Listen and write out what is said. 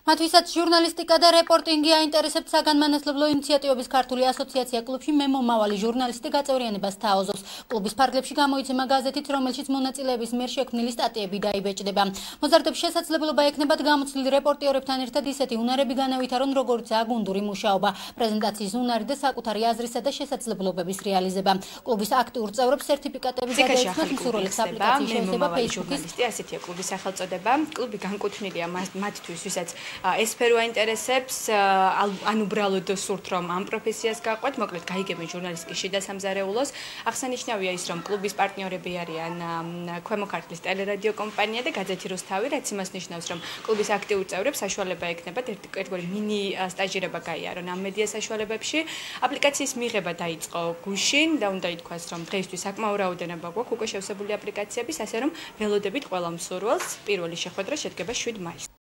მათვისაც ჟურნალისტიკა და რეპორტინგი აინტერესებთ საგანმანათლებლო ინიციატივების ქართული ასოციაცია კლუბში მე მომავალი ჟურნალისტი გაწევრიანებას თაოზობს. კლუბის ფარგლებში გამოიცემა გაზეთით, რომელშიც მონაწილეების მიერ შექმნილი სტატიები დაიბეჭდება. მოზარდებს შესაძლებლობა ექნებათ გამოცდილ რეპორტიორებთან ერთად ისეთი უნარები განავითარონ, როგორიცაა გუნდური მუშაობა, პრეზენტაციის უნარი და საკუთარი აზრისა და შესაძლებლობების რეალიზება. კლუბის აქტიურ წევრებს სერტიფიკატები გადაეცნათ მსურველებს აპლიკაციის შესება Facebook-ის. ასეთია კლუბის სახელწოდება. კლუბი განკუთვნილია მათთვის, ვისაც ეს სფერო აინტერესებს, ან უბრალოდ სურთ რომ ამ პროფესიას გაყვეთ, მოკლედ გაიგებენ ჟურნალისტიკის შიდა სამზარეულოს. აღსანიშნავია ის, რომ კლუბის პარტნიორები არიან ქვემო ქართლის ტელერადიო კომპანია და გაზეთი რუსთავი, რაც იმას ნიშნავს, რომ კლუბის აქტიურ წევრებს საშუალება ექნებათ ერთგვარი მინი სტაჟირება გაიარონ ამ მედია საშუალებებში. აპლიკაციის მიღება დაიწყო გუშინ და უნდა ითქვას, რომ დღეისთვის საკმაო რაოდენობა გვაქვს უკვე შევსებული აპლიკაციების, ასე რომ ველოდებით ყველა მსურველს. პირველი შეხვედრა შედგება 7 მაისს.